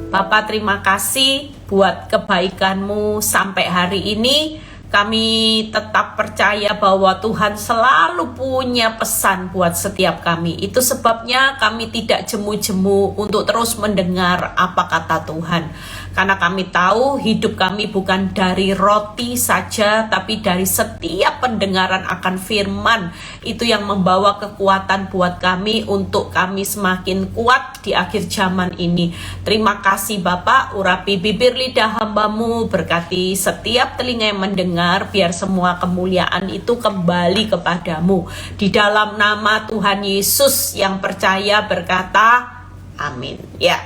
Bapak, terima kasih buat kebaikan-Mu sampai hari ini. Kami tetap percaya bahwa Tuhan selalu punya pesan buat setiap kami. Itu sebabnya kami tidak jemu-jemu untuk terus mendengar apa kata Tuhan. Karena kami tahu hidup kami bukan dari roti saja, tapi dari setiap pendengaran akan firman. Itu yang membawa kekuatan buat kami untuk kami semakin kuat di akhir zaman ini. Terima kasih Bapak, urapi bibir lidah hamba-Mu, berkati setiap telinga yang mendengar, biar semua kemuliaan itu kembali kepadamu. Di dalam nama Tuhan Yesus yang percaya berkata, amin. Ya,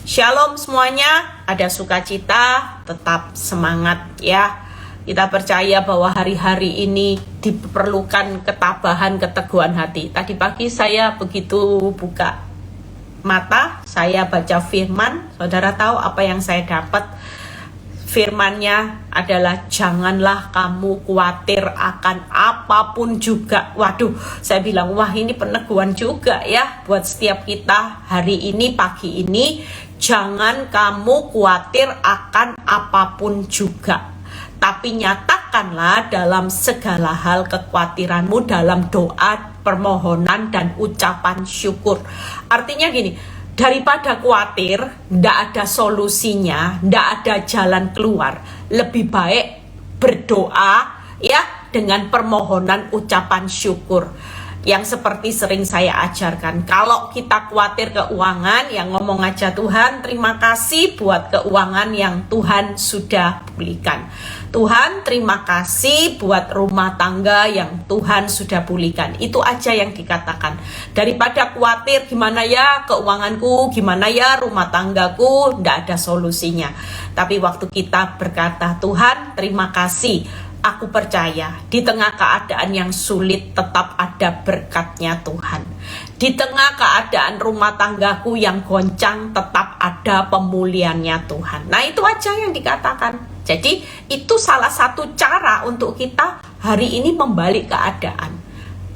shalom semuanya, ada sukacita, tetap semangat ya. Kita percaya bahwa hari-hari ini diperlukan ketabahan, keteguhan hati. Tadi pagi saya begitu buka mata, saya baca firman. Saudara tahu apa yang saya dapat? Firmannya adalah janganlah kamu khawatir akan apapun juga. Waduh, saya bilang wah ini peneguhan juga ya buat setiap kita hari ini, pagi ini. Jangan kamu khawatir akan apapun juga, tapi nyatakanlah dalam segala hal kekhawatiranmu dalam doa, permohonan, dan ucapan syukur. Artinya gini, daripada khawatir, ndak ada solusinya, ndak ada jalan keluar, lebih baik berdoa ya dengan permohonan ucapan syukur. Yang seperti sering saya ajarkan, kalau kita khawatir keuangan, yang ngomong aja Tuhan, terima kasih buat keuangan yang Tuhan sudah pulihkan. Tuhan, terima kasih buat rumah tangga yang Tuhan sudah pulihkan. Itu aja yang dikatakan. Daripada khawatir gimana ya keuanganku, gimana ya rumah tanggaku, ndak ada solusinya. Tapi waktu kita berkata, Tuhan, terima kasih, aku percaya di tengah keadaan yang sulit tetap ada berkatnya Tuhan. Di tengah keadaan rumah tanggaku yang goncang tetap ada pemulihannya Tuhan. Nah itu aja yang dikatakan. Jadi itu salah satu cara untuk kita hari ini membalik keadaan.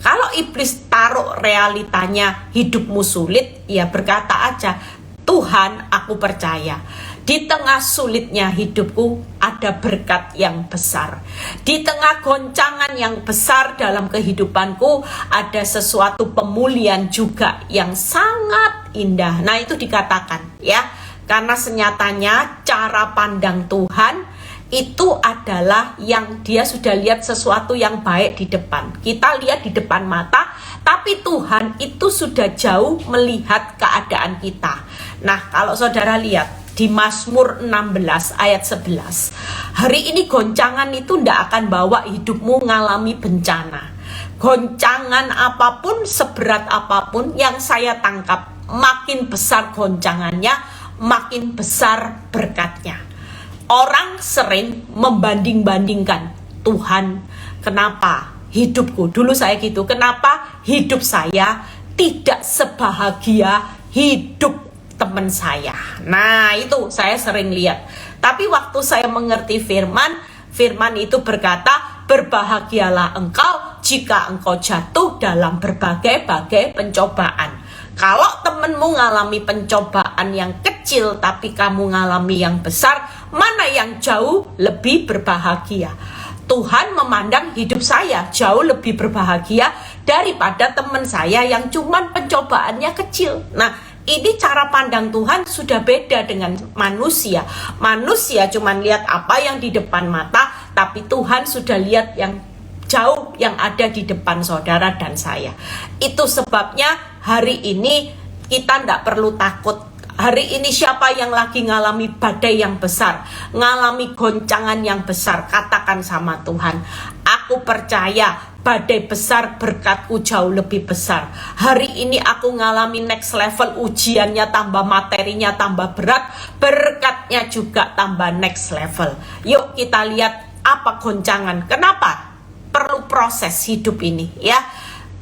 Kalau iblis taruh realitanya hidupmu sulit, ya berkata aja, Tuhan aku percaya. Di tengah sulitnya hidupku ada berkat yang besar. Di tengah goncangan yang besar dalam kehidupanku ada sesuatu pemulihan juga yang sangat indah. Nah itu dikatakan ya. Karena senyatanya cara pandang Tuhan itu adalah yang dia sudah lihat sesuatu yang baik di depan. Kita lihat di depan mata, tapi Tuhan itu sudah jauh melihat keadaan kita. Nah kalau saudara lihat di Mazmur 16 ayat 11. Hari ini goncangan itu tidak akan bawa hidupmu ngalami bencana. Goncangan apapun, seberat apapun yang saya tangkap, makin besar goncangannya, makin besar berkatnya. Orang sering membanding-bandingkan, Tuhan, kenapa hidupku, dulu saya gitu, kenapa hidup saya tidak sebahagia hidup teman saya. Nah itu saya sering lihat. Tapi waktu saya mengerti firman itu berkata, berbahagialah engkau jika engkau jatuh dalam berbagai-bagai pencobaan. Kalau temenmu ngalami pencobaan yang kecil tapi kamu ngalami yang besar, mana yang jauh lebih berbahagia? Tuhan memandang hidup saya jauh lebih berbahagia daripada teman saya yang cuman pencobaannya kecil. Nah ini cara pandang Tuhan sudah beda dengan manusia. Manusia cuma lihat apa yang di depan mata, tapi Tuhan sudah lihat yang jauh yang ada di depan saudara dan saya. Itu sebabnya hari ini kita tidak perlu takut. Hari ini siapa yang lagi ngalami badai yang besar, ngalami goncangan yang besar, katakan sama Tuhan, aku percaya badai besar, berkatku jauh lebih besar. Hari ini aku ngalami next level, ujiannya tambah, materinya tambah berat, berkatnya juga tambah next level. Yuk kita lihat apa goncangan. Kenapa? Perlu proses hidup ini ya.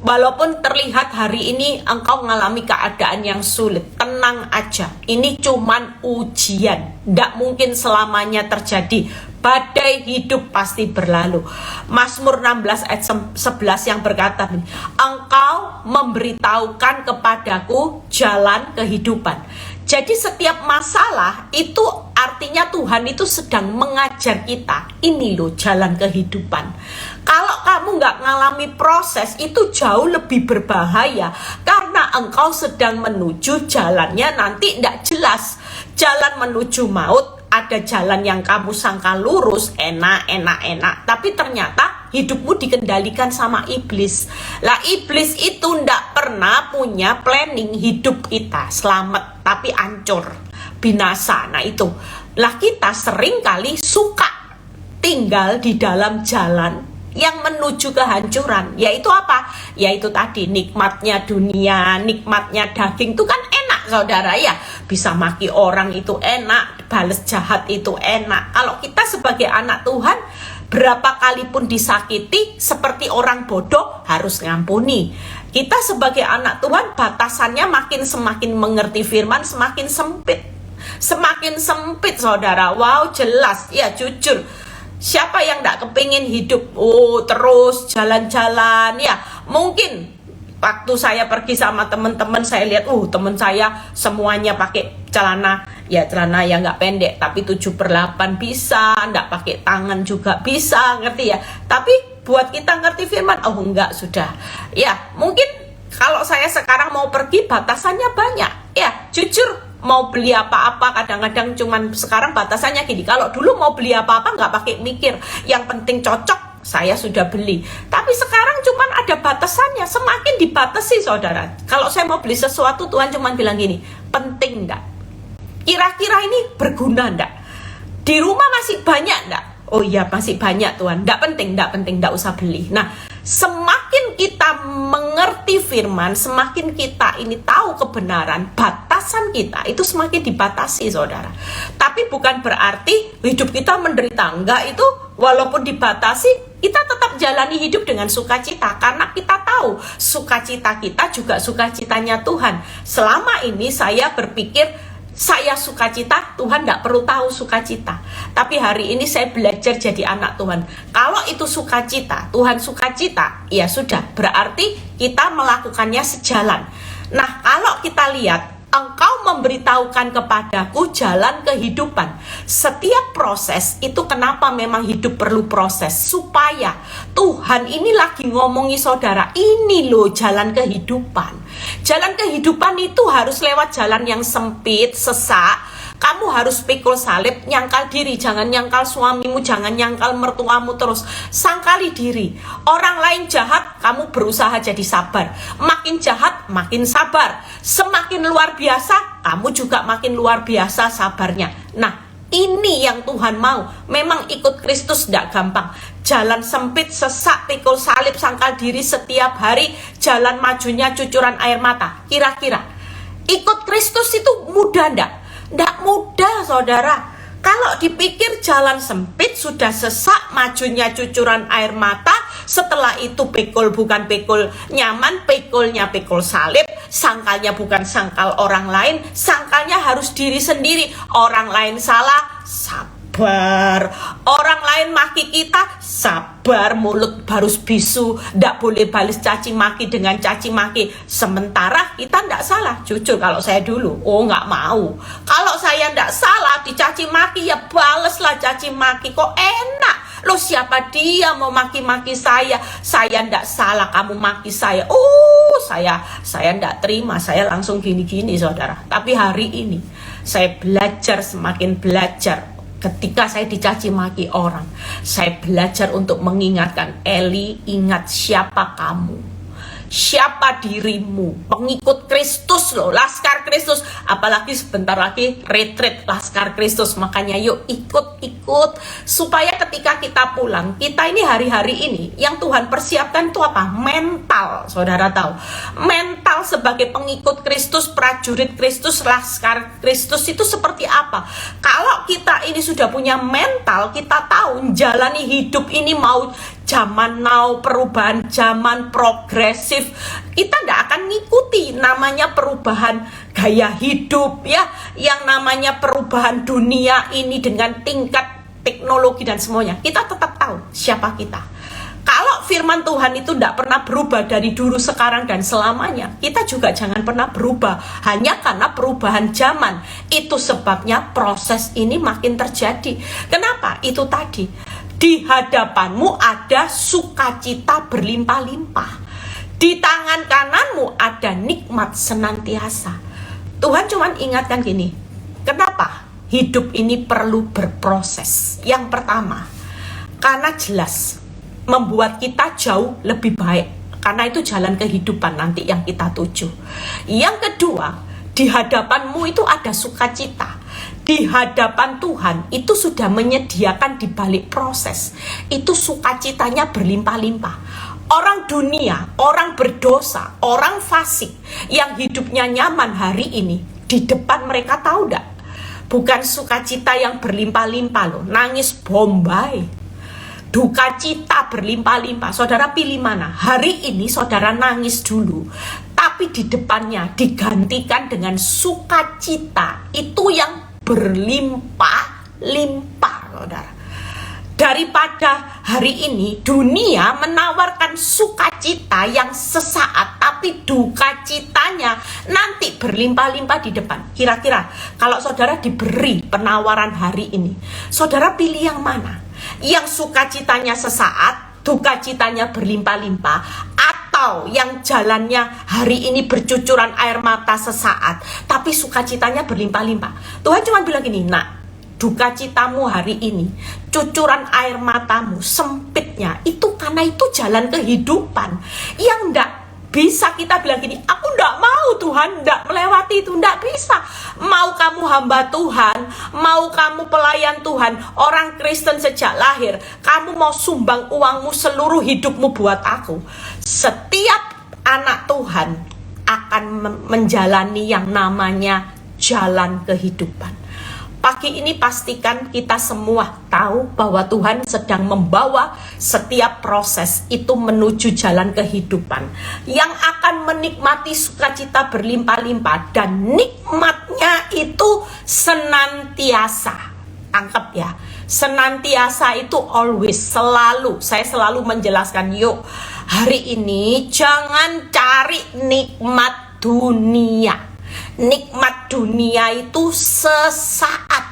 Walaupun terlihat hari ini engkau mengalami keadaan yang sulit, tenang aja. Ini cuman ujian. Tidak mungkin selamanya terjadi. Badai hidup pasti berlalu. Mazmur 16 ayat 11 yang berkata, engkau memberitahukan kepadaku jalan kehidupan. Jadi setiap masalah itu artinya Tuhan itu sedang mengajar kita. Ini loh jalan kehidupan. Kalau kamu nggak ngalami proses itu jauh lebih berbahaya. Karena engkau sedang menuju jalannya nanti tidak jelas. Jalan menuju maut, ada jalan yang kamu sangka lurus, enak. Tapi ternyata hidupmu dikendalikan sama iblis. Lah iblis itu ndak pernah punya planning hidup kita selamat, tapi hancur, binasa. Nah itu. Lah kita sering kali suka tinggal di dalam jalan yang menuju kehancuran. Yaitu apa? Yaitu tadi nikmatnya dunia, nikmatnya daging itu kan enak saudara ya. Bisa maki orang itu enak, balas jahat itu enak. Kalau kita sebagai anak Tuhan, berapa kali pun disakiti seperti orang bodoh harus ngampuni. Kita sebagai anak Tuhan batasannya semakin mengerti firman semakin sempit. Semakin sempit saudara. Wow jelas ya jujur. Siapa yang gak kepingin hidup terus jalan-jalan ya. Mungkin waktu saya pergi sama teman-teman saya lihat teman saya semuanya pakai celana yang nggak pendek tapi 7/8 bisa, nggak pakai tangan juga bisa, ngerti ya. Tapi buat kita ngerti firman enggak sudah ya. Mungkin kalau saya sekarang mau pergi batasannya banyak ya jujur. Mau beli apa-apa kadang-kadang cuman sekarang batasannya gini. Kalau dulu mau beli apa-apa nggak pakai mikir, yang penting cocok saya sudah beli. Tapi sekarang cuman ada batasannya, semakin dibatasi saudara. Kalau saya mau beli sesuatu Tuhan cuman bilang gini, penting enggak? Kira-kira ini berguna enggak? Di rumah masih banyak enggak? Oh iya masih banyak Tuhan, enggak penting, enggak usah beli. Nah semakin kita mengerti firman, semakin kita ini tahu kebenaran, batasan kita itu semakin dibatasi saudara. Tapi bukan berarti hidup kita menderita, enggak. Itu walaupun dibatasi kita tetap jalani hidup dengan sukacita. Karena kita tahu sukacita kita juga sukacitanya Tuhan. Selama ini saya berpikir saya sukacita, Tuhan tidak perlu tahu sukacita. Tapi hari ini saya belajar jadi anak Tuhan. Kalau itu sukacita, Tuhan sukacita, ya sudah, berarti kita melakukannya sejalan. Nah, kalau kita lihat, engkau memberitahukan kepadaku jalan kehidupan. Setiap proses itu kenapa memang hidup perlu proses. Supaya Tuhan ini lagi ngomongi saudara, ini loh jalan kehidupan. Jalan kehidupan itu harus lewat jalan yang sempit, sesak. Kamu harus pikul salib, nyangkal diri. Jangan nyangkal suamimu, jangan nyangkal mertuamu terus. Sangkali diri. Orang lain jahat, kamu berusaha jadi sabar. Makin jahat, makin sabar. Semakin luar biasa, kamu juga makin luar biasa sabarnya. Nah, ini yang Tuhan mau. Memang ikut Kristus tidak gampang. Jalan sempit, sesak, pikul salib, sangkal diri setiap hari. Jalan majunya cucuran air mata. Kira-kira ikut Kristus itu mudah enggak? Tidak mudah saudara. Kalau dipikir jalan sempit, sudah sesak, majunya cucuran air mata. Setelah itu pikul bukan pikul nyaman, pikulnya pikul salib. Sangkalnya bukan sangkal orang lain, sangkalnya harus diri sendiri. Orang lain salah, sabar. Orang lain maki kita, sabar. Mulut harus bisu, ndak boleh balas caci maki dengan caci maki. Sementara kita ndak salah. Jujur kalau saya dulu, nggak mau. Kalau saya ndak salah dicaci maki, ya baleslah caci maki. Kok enak? Loh siapa dia mau maki-maki saya? Saya ndak salah, kamu maki saya. Saya ndak terima. Saya langsung gini-gini saudara. Tapi hari ini saya belajar, semakin belajar. Ketika saya dicaci maki orang, saya belajar untuk mengingatkan, Eli, ingat siapa kamu, siapa dirimu, pengikut Kristus loh, Laskar Kristus. Apalagi sebentar lagi retreat Laskar Kristus. Makanya yuk ikut supaya ketika kita pulang, kita ini hari-hari ini yang Tuhan persiapkan itu apa? Mental. Saudara tahu, mental sebagai pengikut Kristus, prajurit Kristus, Laskar Kristus itu seperti apa? Kalau kita ini sudah punya mental, kita tahu jalani hidup ini mau zaman now, perubahan zaman progresif, kita tidak akan ngikuti namanya perubahan gaya hidup ya, yang namanya perubahan dunia ini dengan tingkat teknologi dan semuanya. Kita tetap tahu siapa kita. Kalau firman Tuhan itu tidak pernah berubah dari dulu, sekarang, dan selamanya, kita juga jangan pernah berubah hanya karena perubahan zaman. Itu sebabnya proses ini makin terjadi. Kenapa? Itu tadi, di hadapanmu ada sukacita berlimpah-limpah, di tangan kananmu ada nikmat senantiasa. Tuhan cuma ingatkan gini, kenapa hidup ini perlu berproses? Yang pertama, karena jelas membuat kita jauh lebih baik, karena itu jalan kehidupan nanti yang kita tuju. Yang kedua, di hadapanmu itu ada sukacita. Di hadapan Tuhan itu sudah menyediakan di balik proses, itu sukacitanya berlimpah-limpah. Orang dunia, orang berdosa, orang fasik yang hidupnya nyaman hari ini, di depan mereka tahu enggak? Bukan sukacita yang berlimpah-limpah loh, nangis bombay, duka cita berlimpah-limpah. Saudara pilih mana? Hari ini saudara nangis dulu, tapi di depannya digantikan dengan sukacita itu yang berlimpah-limpah, saudara. Daripada hari ini dunia menawarkan sukacita yang sesaat, tapi duka citanya nanti berlimpah-limpah di depan. Kira-kira kalau saudara diberi penawaran hari ini, saudara pilih yang mana? Yang sukacitanya sesaat, duka citanya berlimpah-limpah, atau yang jalannya hari ini bercucuran air mata sesaat, tapi sukacitanya berlimpah-limpah? Tuhan cuma bilang gini, nak, duka citamu hari ini, cucuran air matamu, sempitnya, itu karena itu jalan kehidupan yang enggak bisa kita bilang gini, aku enggak mau Tuhan, enggak melewati itu, enggak bisa. Mau kamu hamba Tuhan, mau kamu pelayan Tuhan, orang Kristen sejak lahir, kamu mau sumbang uangmu seluruh hidupmu buat aku. Setiap anak Tuhan akan menjalani yang namanya jalan kehidupan. Pagi ini pastikan kita semua tahu bahwa Tuhan sedang membawa setiap proses itu menuju jalan kehidupan yang akan menikmati sukacita berlimpah-limpah, dan nikmatnya itu senantiasa. Tangkap ya, senantiasa itu always, selalu. Saya selalu menjelaskan, yuk hari ini jangan cari nikmat dunia. Nikmat dunia itu sesaat,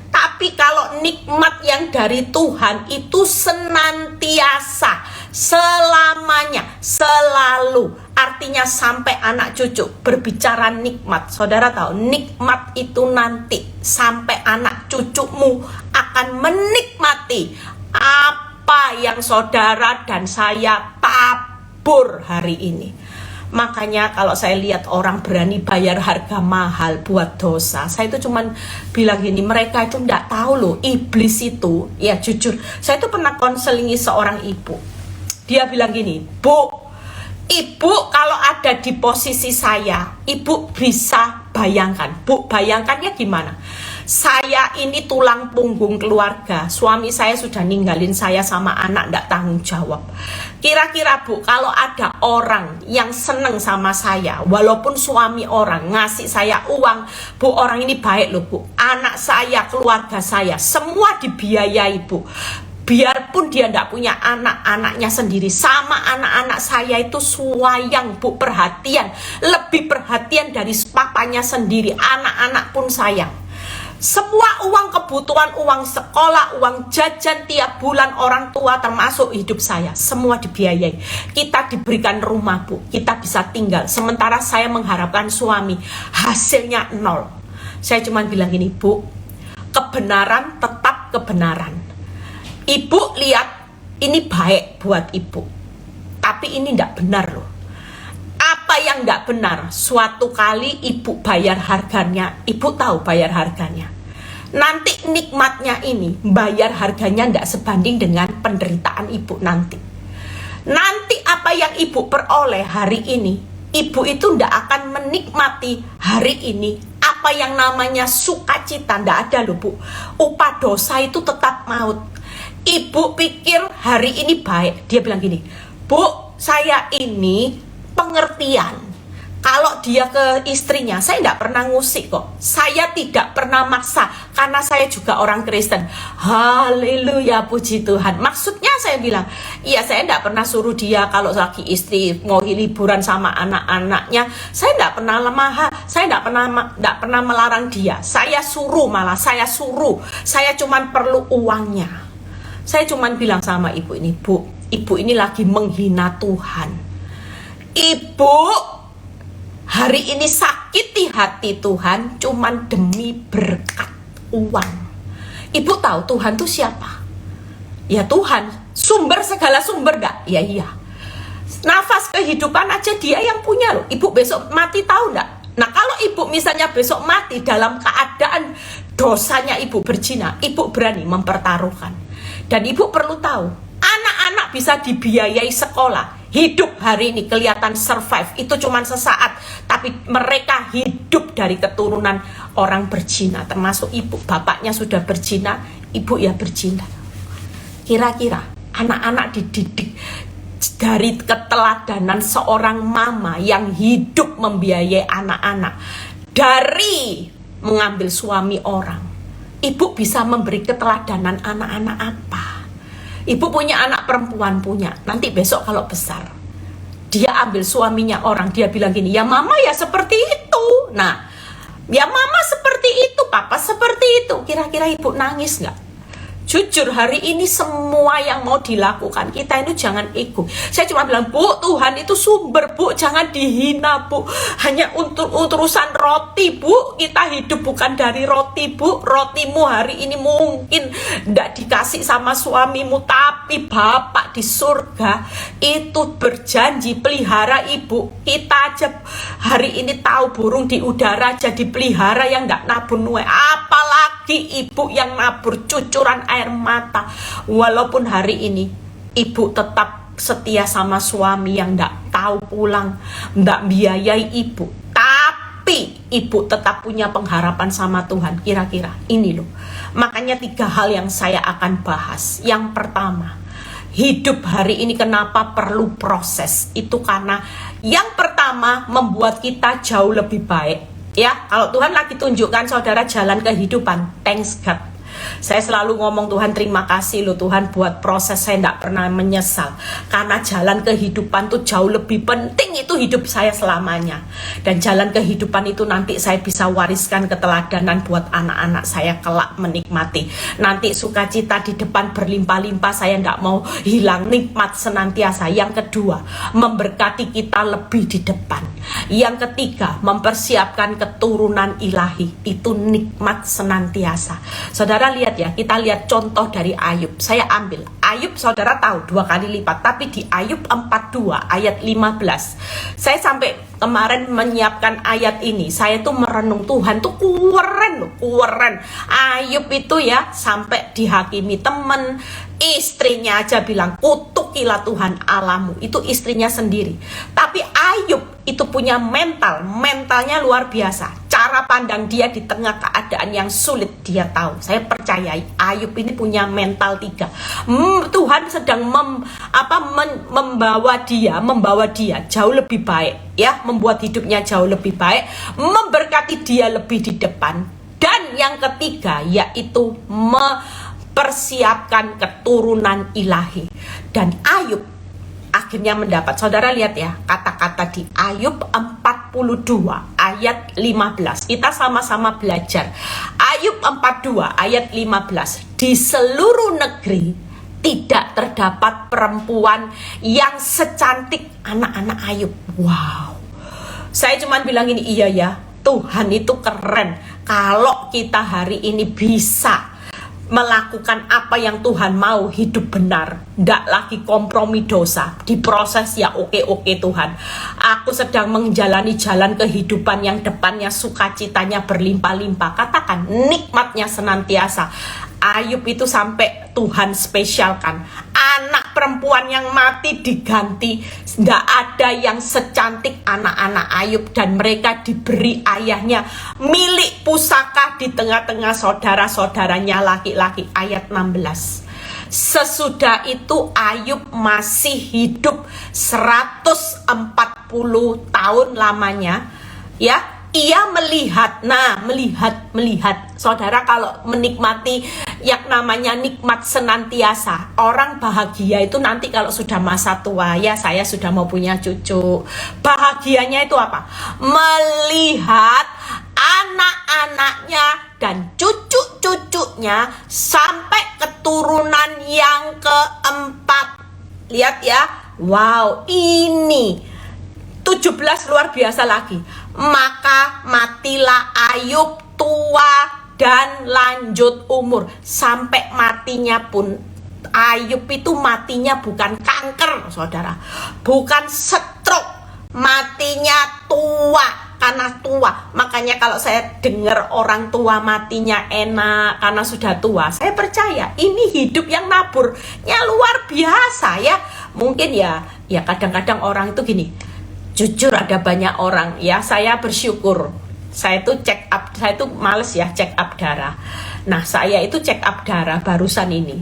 tapi kalau nikmat yang dari Tuhan itu senantiasa, selamanya, selalu. Artinya sampai anak cucu. Berbicara nikmat, saudara tahu nikmat itu nanti sampai anak cucumu akan menikmati apa yang saudara dan saya tabur hari ini. Makanya kalau saya lihat orang berani bayar harga mahal buat dosa, saya itu cuman bilang gini, mereka itu enggak tahu loh, iblis itu, ya jujur, saya itu pernah konselingi seorang ibu. Dia bilang gini, Bu, ibu kalau ada di posisi saya, ibu bisa bayangkan. Bu, bayangkannya gimana? Saya ini tulang punggung keluarga, suami saya sudah ninggalin saya sama anak, enggak tanggung jawab. Kira-kira Bu, kalau ada orang yang seneng sama saya, walaupun suami orang ngasih saya uang, Bu, orang ini baik loh Bu, anak saya, keluarga saya, semua dibiayai Bu. Biarpun dia enggak punya anak, anaknya sendiri, sama anak-anak saya itu sayang Bu, perhatian, lebih perhatian dari papanya sendiri, anak-anak pun sayang. Semua uang kebutuhan, uang sekolah, uang jajan tiap bulan orang tua termasuk hidup saya, semua dibiayai. Kita diberikan rumah Bu, kita bisa tinggal. Sementara saya mengharapkan suami, hasilnya nol. Saya cuma bilang gini, Bu, kebenaran tetap kebenaran. Ibu lihat ini baik buat ibu, tapi ini tidak benar loh. Apa yang tidak benar? Suatu kali ibu bayar harganya, ibu tahu bayar harganya. Nanti nikmatnya ini, bayar harganya tidak sebanding dengan penderitaan ibu nanti. Nanti apa yang ibu peroleh hari ini, ibu itu tidak akan menikmati hari ini. Apa yang namanya sukacita, tidak ada loh Bu. Upah dosa itu tetap maut. Ibu pikir hari ini baik. Dia bilang gini, Bu, saya ini pengertian. Kalau dia ke istrinya, saya tidak pernah ngusik kok. Saya tidak pernah maksa, karena saya juga orang Kristen. Haleluya, puji Tuhan. Maksudnya saya bilang, iya saya tidak pernah suruh dia kalau lagi istri mau liburan sama anak-anaknya. Saya tidak pernah lemah, saya tidak pernah melarang dia. Saya suruh malah, saya cuman perlu uangnya. Saya cuman bilang sama ibu ini, Bu, ibu ini lagi menghina Tuhan. Ibu hari ini sakiti hati Tuhan cuman demi berkat uang. Ibu tahu Tuhan itu siapa? Ya Tuhan, sumber segala sumber gak? Ya iya. Nafas kehidupan aja dia yang punya loh. Ibu besok mati tahu gak? Nah kalau ibu misalnya besok mati dalam keadaan dosanya ibu berzina, ibu berani mempertaruhkan. Dan ibu perlu tahu, anak-anak bisa dibiayai sekolah. Hidup hari ini kelihatan survive, itu cuma sesaat. Tapi mereka hidup dari keturunan orang berzina. Termasuk ibu, bapaknya sudah berzina, ibu ya berzina. Kira-kira anak-anak dididik dari keteladanan seorang mama yang hidup membiayai anak-anak. Dari mengambil suami orang, ibu bisa memberi keteladanan anak-anak apa? Ibu punya anak perempuan, punya. Nanti besok kalau besar, dia ambil suaminya orang, dia bilang gini, ya mama ya seperti itu. Nah, ya mama seperti itu, papa seperti itu. Kira-kira ibu nangis nggak? Jujur hari ini semua yang mau dilakukan kita itu jangan ego. Saya cuma bilang, Bu, Tuhan itu sumber, Bu, jangan dihina, Bu. Hanya untuk urusan roti, Bu. Kita hidup bukan dari roti, Bu. Rotimu hari ini mungkin tidak dikasih sama suamimu, tapi Bapak di surga itu berjanji pelihara ibu. Kita aja hari ini tahu burung di udara jadi pelihara yang tidak nabur nuai. Apalagi ibu yang nabur cucuran air mata. Walaupun hari ini ibu tetap setia sama suami yang nggak tahu pulang, nggak biayai ibu, tapi ibu tetap punya pengharapan sama Tuhan. Kira-kira ini loh. Makanya 3 hal yang saya akan bahas. Yang pertama, hidup hari ini kenapa perlu proses? Itu karena yang pertama membuat kita jauh lebih baik. Ya, kalau Tuhan lagi tunjukkan saudara jalan kehidupan, thanks God. Saya selalu ngomong, Tuhan terima kasih loh Tuhan buat proses, saya tidak pernah menyesal. Karena jalan kehidupan tuh jauh lebih penting, itu hidup saya selamanya. Dan jalan kehidupan itu nanti saya bisa wariskan keteladanan buat anak-anak saya kelak menikmati. Nanti sukacita di depan berlimpah-limpah, saya tidak mau hilang, nikmat senantiasa. Yang kedua, memberkati kita lebih di depan. Yang ketiga, mempersiapkan keturunan ilahi, itu nikmat senantiasa. Saudara lihat ya, kita lihat contoh dari Ayub. Saya ambil Ayub, saudara tahu 2 kali lipat, tapi di Ayub 42 ayat 15. Saya sampai kemarin menyiapkan ayat ini, saya tuh merenung, Tuhan tuh keren loh, keren. Ayub itu ya sampai dihakimi temen, istrinya aja bilang kutukilah Tuhan Allahmu. Itu istrinya sendiri. Tapi Ayub itu punya mentalnya luar biasa. Cara pandang dia di tengah keadaan yang sulit, dia tahu. Saya percayai Ayub ini punya mental 3. Tuhan sedang membawa dia jauh lebih baik, ya, membuat hidupnya jauh lebih baik, memberkati dia lebih di depan. Dan yang ketiga yaitu mempersiapkan keturunan ilahi. Dan Ayub akhirnya mendapat. Saudara lihat ya, kata-kata di Ayub 42 ayat 15. Kita sama-sama belajar. Ayub 42 ayat 15. Di seluruh negeri tidak terdapat perempuan yang secantik anak-anak Ayub. Wow. Saya cuma bilang ini, iya ya, Tuhan itu keren. Kalau kita hari ini bisa melakukan apa yang Tuhan mau, hidup benar, ndak lagi kompromi dosa, diproses ya oke Tuhan. Aku sedang menjalani jalan kehidupan yang depannya sukacitanya berlimpah-limpah. Katakan nikmatnya senantiasa. Ayub itu sampai Tuhan spesialkan. Anak perempuan yang mati diganti. Nggak ada yang secantik anak-anak Ayub. Dan mereka diberi ayahnya milik pusaka di tengah-tengah saudara-saudaranya laki-laki. Ayat 16. Sesudah itu Ayub masih hidup 140 tahun lamanya, ya. Ia melihat, melihat. Saudara kalau menikmati yang namanya nikmat senantiasa, orang bahagia itu nanti kalau sudah masa tua, ya saya sudah mau punya cucu. Bahagianya itu apa? Melihat anak-anaknya dan cucu-cucunya sampai keturunan yang keempat. Lihat ya, wow, ini 17 luar biasa lagi. Maka matilah Ayub tua dan lanjut umur. Sampai matinya pun Ayub itu matinya bukan kanker, saudara, bukan stroke, matinya tua, karena tua. Makanya kalau saya dengar orang tua matinya enak karena sudah tua, saya percaya ini hidup yang naburnya luar biasa ya. Mungkin ya kadang-kadang orang itu gini. Jujur ada banyak orang, ya saya bersyukur. Saya tuh check up, saya tuh males ya check up darah. Nah saya itu check up darah barusan ini.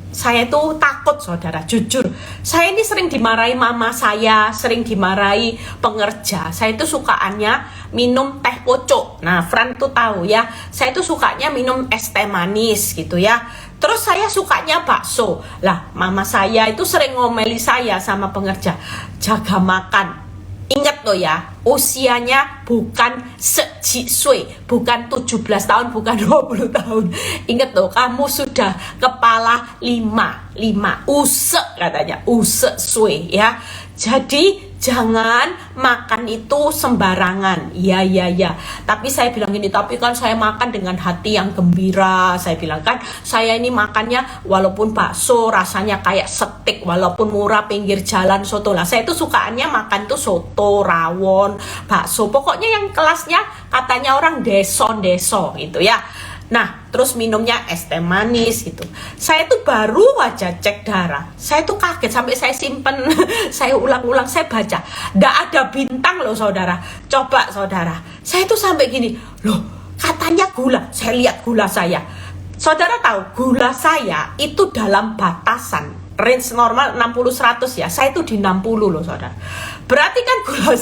Saya tuh takut, saudara, jujur. Saya ini sering dimarahi mama saya, sering dimarahi pengerja. Saya itu sukaannya minum teh pocok. Nah Fran tuh tahu ya, saya tuh sukanya minum es teh manis gitu ya. Terus saya sukanya bakso. Lah mama saya itu sering ngomeli saya sama pengerja, jaga makan. Ingat loh ya, usianya bukan sejiswe, bukan 17 tahun, bukan 20 tahun. Ingat loh, kamu sudah kepala 5 usek katanya, usek swe ya. Jadi jangan makan itu sembarangan. Ya. Tapi saya bilang ini, tapi kan saya makan dengan hati yang gembira. Saya bilang kan, saya ini makannya walaupun bakso rasanya kayak steak, walaupun murah pinggir jalan soto lah. Saya itu sukaannya makan tuh soto, rawon, bakso. Pokoknya yang kelasnya katanya orang deso gitu ya. Nah, terus minumnya es teh manis gitu. Saya tuh baru aja cek darah. Saya tuh kaget sampai saya simpen. Saya ulang-ulang, saya baca. Nggak ada bintang loh saudara. Coba saudara. Saya tuh sampai gini. Loh, katanya gula. Saya lihat gula saya. Saudara tahu, gula saya itu dalam batasan. Range normal 60-100 ya. Saya tuh di 60 loh saudara. Berarti kan gula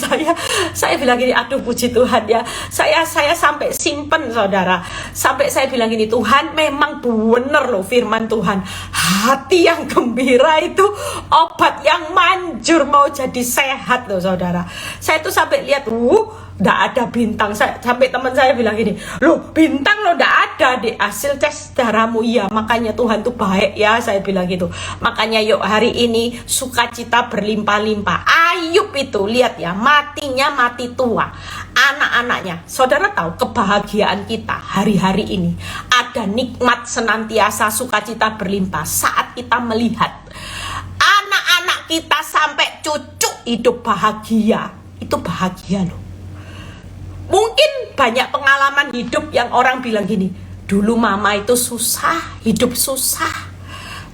saya bilang gini, aduh puji Tuhan ya, saya sampai simpen saudara, sampai saya bilang gini, Tuhan memang bener loh firman Tuhan, hati yang gembira itu obat yang manjur mau jadi sehat loh saudara. Saya tuh sampai lihat, nggak ada bintang. Sampai teman saya bilang gini, loh bintang lo nggak ada di hasil tes darahmu. Iya, makanya Tuhan tuh baik ya, saya bilang gitu. Makanya yuk hari ini sukacita berlimpah-limpah. Ayub itu lihat ya, matinya mati tua, anak-anaknya. Saudara tahu kebahagiaan kita hari-hari ini ada nikmat senantiasa, sukacita berlimpah saat kita melihat anak-anak kita sampai cucu hidup bahagia. Itu bahagia loh. Mungkin banyak pengalaman hidup yang orang bilang gini, dulu mama itu susah, hidup susah.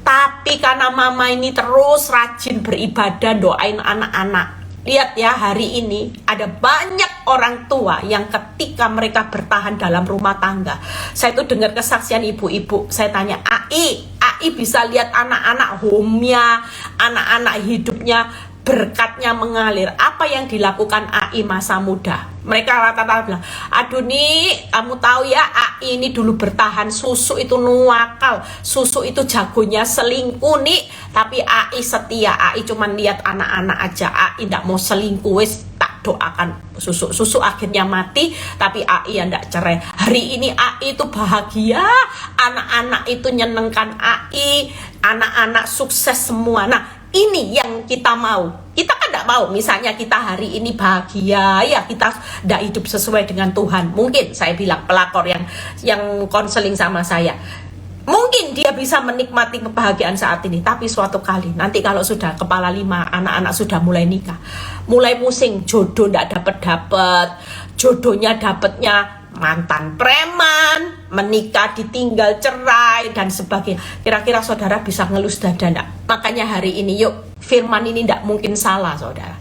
Tapi karena mama ini terus rajin beribadah, doain anak-anak. Lihat ya, hari ini ada banyak orang tua yang ketika mereka bertahan dalam rumah tangga. Saya tuh dengar kesaksian ibu-ibu. Saya tanya, Ai bisa lihat anak-anak home-nya, anak-anak hidupnya, berkatnya mengalir. Apa yang dilakukan Ai masa muda? Mereka rata-rata bilang, aduh nih, kamu tahu ya, Ai ini dulu bertahan, susu itu nuakal, susu itu jagonya selingkuh nih. Tapi Ai setia, Ai cuman lihat anak-anak aja, Ai tidak mau selingkuh, wis tak doakan susu akhirnya mati, tapi Ai yang tidak cerai. Hari ini Ai itu bahagia, anak-anak itu nyenengkan Ai, anak-anak sukses semua. Nah, ini yang kita mau. Kita kan tidak mau misalnya kita hari ini bahagia, ya kita tidak hidup sesuai dengan Tuhan. Mungkin saya bilang pelakor yang konseling sama saya, mungkin dia bisa menikmati kebahagiaan saat ini, tapi suatu kali nanti kalau sudah kepala 5, anak-anak sudah mulai nikah, mulai musing, jodoh tidak dapat, jodohnya dapatnya mantan preman, menikah ditinggal cerai dan sebagainya. Kira-kira saudara bisa ngelus dada enggak? Makanya hari ini yuk, firman ini tidak mungkin salah saudara.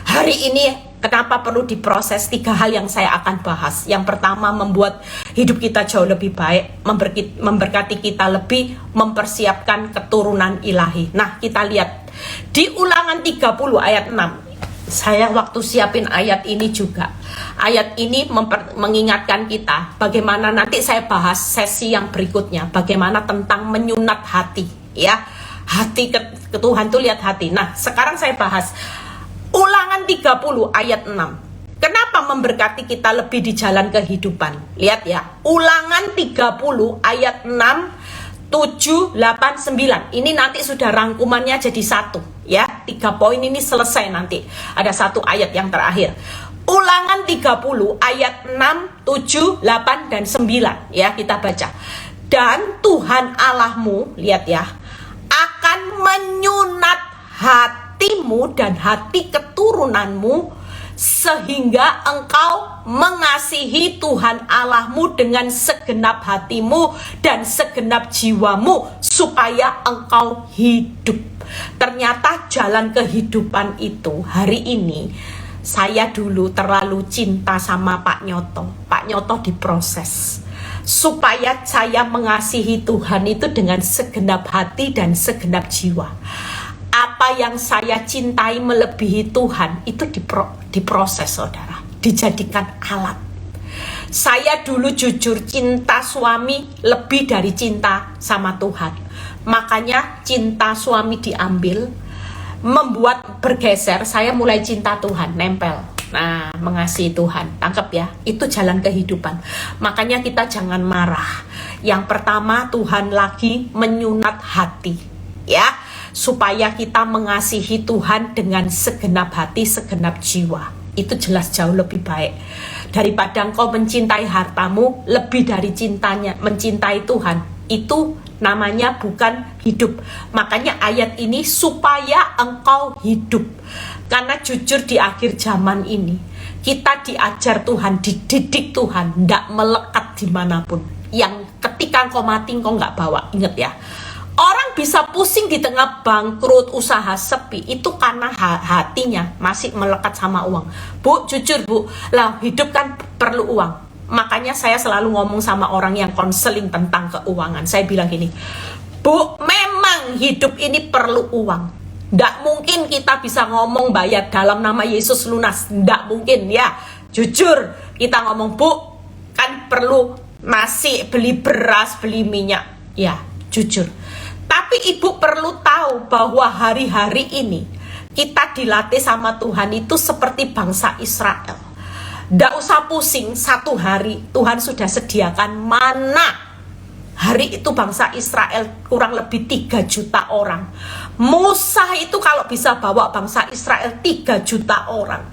Hari ini Kenapa perlu diproses? 3 hal yang saya akan bahas. Yang pertama, membuat hidup kita jauh lebih baik, memberkati kita lebih, mempersiapkan keturunan ilahi. Nah, kita lihat di Ulangan 30 ayat 6. Saya waktu siapin ayat ini juga. Ayat ini mengingatkan kita bagaimana, nanti saya bahas sesi yang berikutnya, bagaimana tentang menyunat hati, ya. Hati ke Tuhan tuh lihat hati. Nah, sekarang saya bahas Ulangan 30 ayat 6. Kenapa memberkati kita lebih di jalan kehidupan? Lihat ya, Ulangan 30 ayat 6, 7, 8, 9. Ini nanti sudah rangkumannya jadi satu, ya. 3 poin ini selesai nanti. Ada 1 ayat yang terakhir. Ulangan 30 ayat 6, 7, 8, dan 9. Ya, kita baca. Dan Tuhan Allahmu, lihat ya, akan menyunat hatimu dan hati keturunanmu, sehingga engkau mengasihi Tuhan Allahmu dengan segenap hatimu dan segenap jiwamu, supaya engkau hidup. Ternyata jalan kehidupan itu hari ini, saya dulu terlalu cinta sama Pak Nyoto. Pak Nyoto diproses supaya saya mengasihi Tuhan itu dengan segenap hati dan segenap jiwa. Apa yang saya cintai melebihi Tuhan itu diproses, saudara, dijadikan alat. Saya dulu jujur cinta suami lebih dari cinta sama Tuhan. Makanya cinta suami diambil, membuat bergeser, saya mulai cinta Tuhan, nempel. Nah, mengasihi Tuhan, tangkap ya, itu jalan kehidupan. Makanya kita jangan marah. Yang pertama, Tuhan lagi menyunat hati, ya, supaya kita mengasihi Tuhan dengan segenap hati, segenap jiwa. Itu jelas jauh lebih baik daripada engkau mencintai hartamu lebih dari cintanya mencintai Tuhan. Itu namanya bukan hidup. Makanya ayat ini supaya engkau hidup. Karena jujur di akhir zaman ini kita diajar Tuhan, dididik Tuhan, tidak melekat dimanapun. Yang ketika engkau mati engkau nggak bawa. Ingat ya, orang bisa pusing di tengah bangkrut, usaha sepi, itu karena hatinya masih melekat sama uang. Bu, jujur bu, lah hidup kan perlu uang. Makanya saya selalu ngomong sama orang yang konseling tentang keuangan. Saya bilang gini, Bu, memang hidup ini perlu uang. Nggak mungkin kita bisa ngomong bayar dalam nama Yesus lunas. Nggak mungkin ya. Jujur, kita ngomong, Bu, kan perlu nasi, beli beras, beli minyak. Ya, jujur. Tapi ibu perlu tahu bahwa hari-hari ini kita dilatih sama Tuhan itu seperti bangsa Israel. Nggak usah pusing, 1 hari Tuhan sudah sediakan mana. Hari itu bangsa Israel kurang lebih 3 juta orang. Musa itu kalau bisa bawa bangsa Israel 3 juta orang.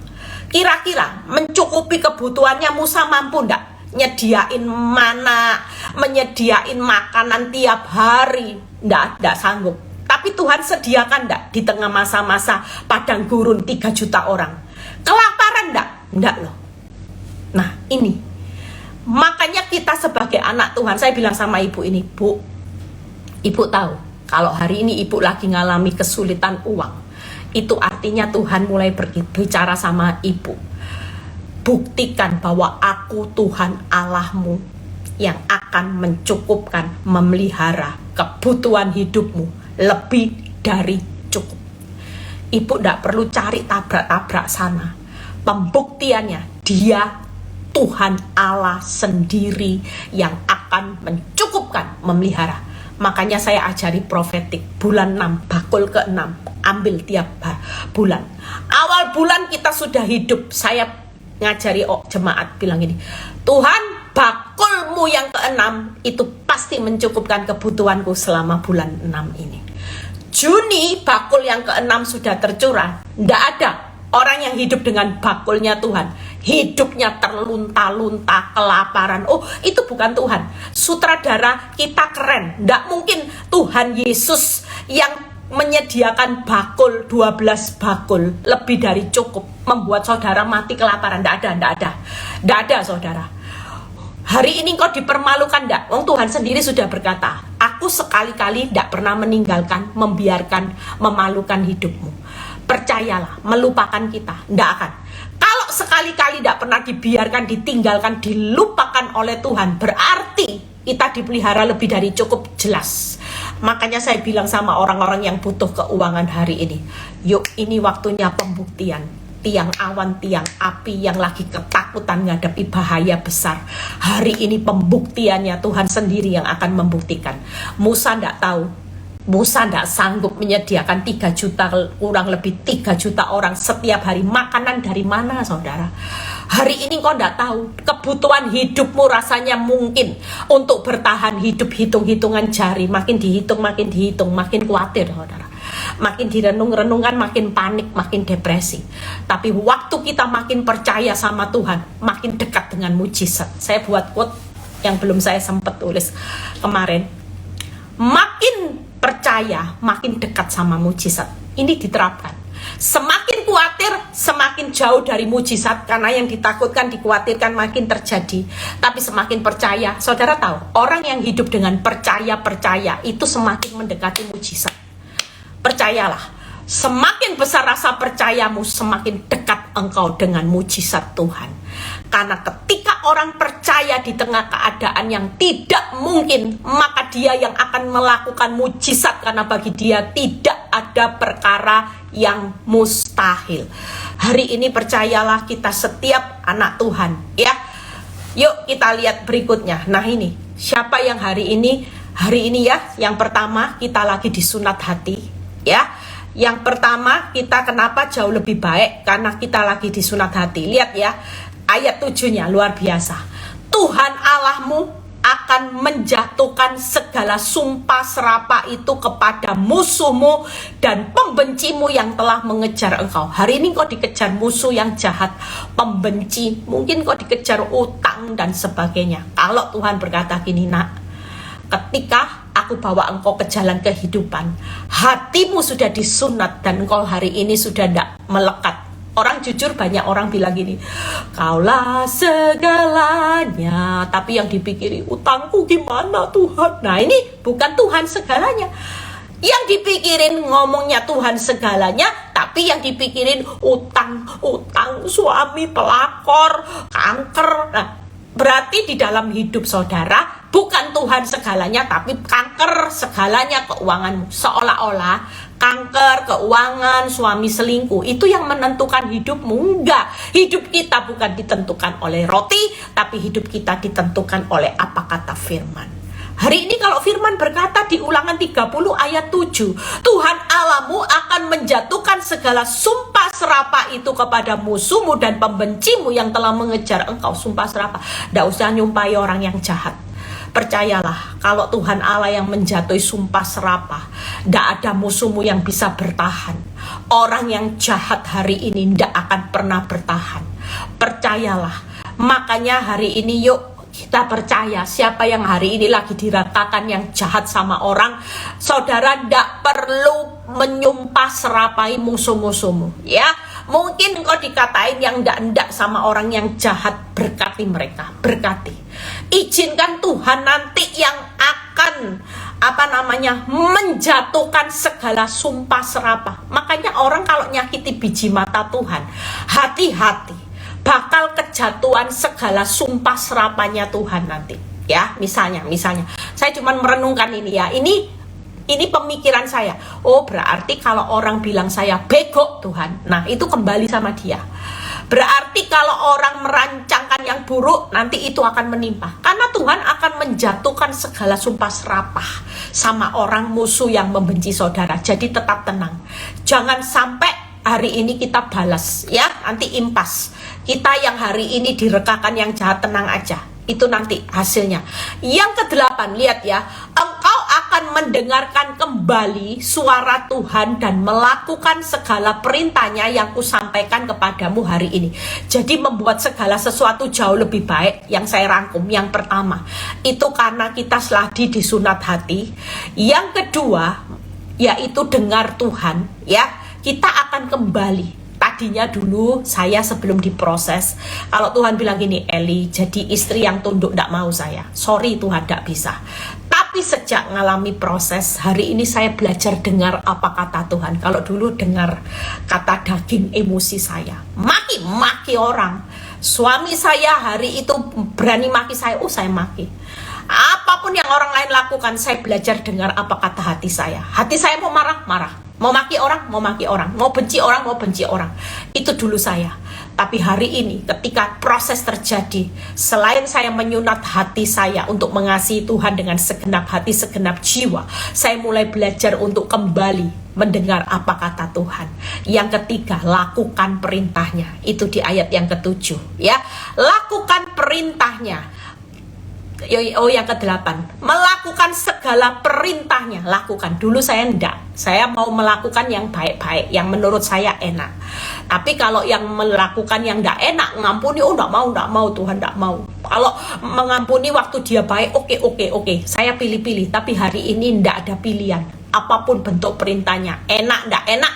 Kira-kira mencukupi kebutuhannya Musa mampu nggak? Nyediain mana, menyediain makanan tiap hari? Nggak sanggup. Tapi Tuhan sediakan nggak di tengah masa-masa padang gurun 3 juta orang? Kelaparan nggak loh. Nah ini, makanya kita sebagai anak Tuhan, saya bilang sama ibu ini, Bu, ibu tahu kalau hari ini ibu lagi ngalami kesulitan uang, itu artinya Tuhan mulai berbicara sama ibu. Buktikan bahwa aku Tuhan Allahmu yang akan mencukupkan, memelihara kebutuhan hidupmu lebih dari cukup. Ibu tidak perlu cari tabrak-tabrak sana. Pembuktiannya, Dia Tuhan Allah sendiri yang akan mencukupkan, memelihara. Makanya saya ajari profetik bulan 6, bakul ke-6, ambil tiap bulan. Awal bulan kita sudah hidup. Saya ngajari jemaat bilang gini, Tuhan, bakulmu yang ke-6 itu pasti mencukupkan kebutuhanku selama bulan 6 ini. Juni bakul yang ke-6 sudah tercurah. Tidak ada orang yang hidup dengan bakulnya Tuhan. Hidupnya terlunta-lunta, kelaparan. Oh, itu bukan Tuhan. Sutradara kita keren. Tidak mungkin Tuhan Yesus yang menyediakan bakul 12 bakul lebih dari cukup membuat saudara mati kelaparan. Tidak ada saudara. Hari ini kau dipermalukan enggak? Tuhan sendiri sudah berkata, aku sekali-kali tidak pernah meninggalkan, membiarkan, memalukan hidupmu. Percayalah, melupakan kita, tidak akan. Kalau sekali-kali tidak pernah dibiarkan, ditinggalkan, dilupakan oleh Tuhan, berarti kita dipelihara lebih dari cukup jelas. Makanya saya bilang sama orang-orang yang butuh keuangan hari ini, yuk ini waktunya pembuktian. Tiang awan, tiang api yang lagi ketakutan menghadapi bahaya besar. Hari ini pembuktiannya Tuhan sendiri yang akan membuktikan. Musa tidak tahu, Musa tidak sanggup menyediakan 3 juta, kurang lebih 3 juta orang setiap hari. Makanan dari mana, saudara? Hari ini kau tidak tahu kebutuhan hidupmu rasanya mungkin untuk bertahan hidup, hitung-hitungan jari. Makin dihitung, makin khawatir, saudara. Makin direnung-renungkan, makin panik, makin depresi. Tapi waktu kita makin percaya sama Tuhan, makin dekat dengan mujizat. Saya buat quote yang belum saya sempat tulis kemarin. Makin percaya, makin dekat sama mujizat. Ini diterapkan. Semakin khawatir, semakin jauh dari mujizat. Karena yang ditakutkan, dikhawatirkan makin terjadi. Tapi semakin percaya, saudara tahu, orang yang hidup dengan percaya itu semakin mendekati mujizat. Percayalah, semakin besar rasa percayamu, semakin dekat engkau dengan mujizat Tuhan. Karena ketika orang percaya di tengah keadaan yang tidak mungkin, maka dia yang akan melakukan mujizat, karena bagi dia tidak ada perkara yang mustahil. Hari ini percayalah kita setiap anak Tuhan, ya. Yuk kita lihat berikutnya. Nah ini, siapa yang hari ini ya, yang pertama kita lagi disunat hati, ya. Yang pertama kita kenapa jauh lebih baik, karena kita lagi disunat hati. Lihat ya, ayat 7-nya luar biasa. Tuhan Allahmu akan menjatuhkan segala sumpah serapah itu kepada musuhmu dan pembencimu yang telah mengejar engkau. Hari ini kau dikejar musuh yang jahat, pembenci, mungkin kau dikejar utang dan sebagainya. Kalau Tuhan berkata gini, nak, ketika aku bawa engkau ke jalan kehidupan, hatimu sudah disunat dan engkau hari ini sudah tidak melekat. Orang jujur, banyak orang bilang gini, kaulah segalanya, tapi yang dipikiri utangku gimana Tuhan. Nah ini bukan Tuhan segalanya. Yang dipikirin ngomongnya Tuhan segalanya, tapi yang dipikirin utang, suami pelakor, kanker. Nah, berarti di dalam hidup saudara bukan Tuhan segalanya, tapi kanker segalanya keuanganmu. Seolah-olah kanker, keuangan, suami selingkuh itu yang menentukan hidupmu. Enggak, hidup kita bukan ditentukan oleh roti, tapi hidup kita ditentukan oleh apa kata firman. Hari ini kalau firman berkata di Ulangan 30 ayat 7, Tuhan Allahmu akan menjatuhkan segala sumpah serapah itu kepada musuhmu dan pembencimu yang telah mengejar engkau. Sumpah serapah, tidak usah nyumpai orang yang jahat. Percayalah, kalau Tuhan Allah yang menjatuhi sumpah serapah, tidak ada musuhmu yang bisa bertahan. Orang yang jahat hari ini tidak akan pernah bertahan. Percayalah. Makanya hari ini yuk kita percaya, siapa yang hari ini lagi diratakan yang jahat sama orang, saudara tidak perlu menyumpah serapai musuh-musuhmu, ya. Mungkin engkau dikatain yang ndak-ndak sama orang yang jahat, berkati mereka, berkati. Izinkan Tuhan nanti yang akan menjatuhkan segala sumpah serapah. Makanya orang kalau nyakiti biji mata Tuhan, hati-hati, bakal kejatuhan segala sumpah serapanya Tuhan nanti. Ya, misalnya, saya cuma merenungkan ini ya. Ini pemikiran saya. Oh, berarti kalau orang bilang saya bego Tuhan, nah itu kembali sama dia. Berarti kalau orang merancangkan yang buruk, nanti itu akan menimpa. Karena Tuhan akan menjatuhkan segala sumpah serapah sama orang musuh yang membenci saudara. Jadi tetap tenang. Jangan sampai hari ini kita balas, ya, nanti impas. Kita yang hari ini direkakan yang jahat, tenang aja. Itu nanti hasilnya. Yang ke-8, lihat ya, engkau akan mendengarkan kembali suara Tuhan dan melakukan segala perintahnya yang kusampaikan kepadamu hari ini. Jadi membuat segala sesuatu jauh lebih baik. Yang saya rangkum, yang pertama, itu karena kita seladi disunat hati. Yang kedua, yaitu dengar Tuhan, ya, kita akan kembali. Tadinya dulu saya sebelum diproses, kalau Tuhan bilang gini, Eli jadi istri yang tunduk, tidak mau saya. Sorry Tuhan, tidak bisa. Tapi Tapi sejak ngalami proses, hari ini saya belajar dengar apa kata Tuhan. Kalau dulu dengar kata daging, emosi saya, maki-maki orang. Suami saya hari itu berani maki saya, saya maki. Apapun yang orang lain lakukan, saya belajar dengar apa kata hati saya. Hati saya mau marah, marah. Mau maki orang, mau maki orang. Mau benci orang, mau benci orang. Itu dulu saya. Tapi hari ini ketika proses terjadi, selain saya menyunat hati saya untuk mengasihi Tuhan dengan segenap hati, segenap jiwa, saya mulai belajar untuk kembali mendengar apa kata Tuhan. Yang ketiga, lakukan perintahnya. Itu di ayat yang ke-7 ya. Lakukan perintahnya. Yang ke-8, melakukan segala perintahnya. Lakukan. Dulu saya enggak, saya mau melakukan yang baik-baik, yang menurut saya enak. Tapi kalau yang melakukan yang enggak enak, ngampuni, enggak mau Tuhan, enggak mau. Kalau mengampuni waktu dia baik, oke, saya pilih-pilih. Tapi hari ini enggak ada pilihan. Apapun bentuk perintahnya, enak enggak enak,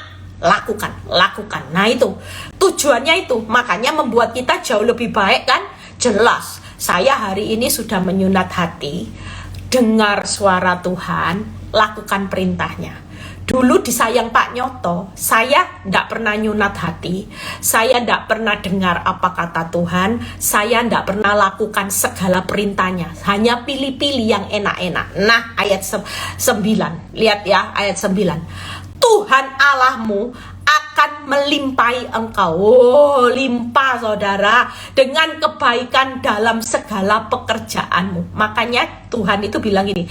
lakukan. Nah itu tujuannya, itu makanya membuat kita jauh lebih baik kan. Jelas saya hari ini sudah menyunat hati, dengar suara Tuhan, lakukan perintahnya. Dulu disayang Pak Nyoto, saya tidak pernah nyunat hati, saya tidak pernah dengar apa kata Tuhan, saya tidak pernah lakukan segala perintahnya, hanya pilih-pilih yang enak-enak. Nah ayat 9, lihat ya ayat 9. Tuhan Allahmu akan melimpahi engkau. Limpah saudara, dengan kebaikan dalam segala pekerjaanmu. Makanya Tuhan itu bilang gini,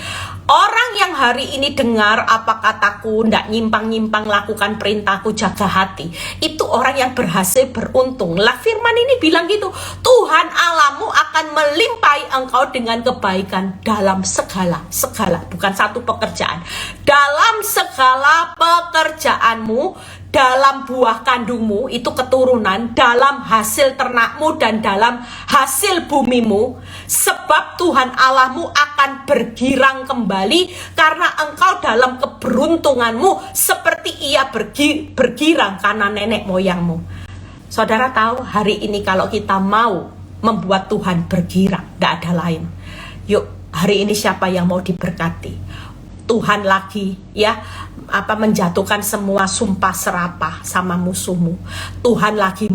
orang yang hari ini dengar apa kataku, ndak nyimpang-nyimpang lakukan perintahku, jaga hati, itu orang yang berhasil, beruntung. Lah firman ini bilang gitu, Tuhan Allahmu akan melimpahi engkau dengan kebaikan dalam segala, bukan satu pekerjaan, dalam segala pekerjaanmu, dalam buah kandungmu, itu keturunan, dalam hasil ternakmu, dan dalam hasil bumimu. Sebab Tuhan Allahmu akan bergirang kembali, karena engkau dalam keberuntunganmu seperti ia bergirang karena nenek moyangmu. Saudara tahu hari ini kalau kita mau membuat Tuhan bergirang, tidak ada lain. Yuk hari ini siapa yang mau diberkati? Tuhan lagi ya menjatuhkan semua sumpah serapah sama musuhmu. Tuhan lagi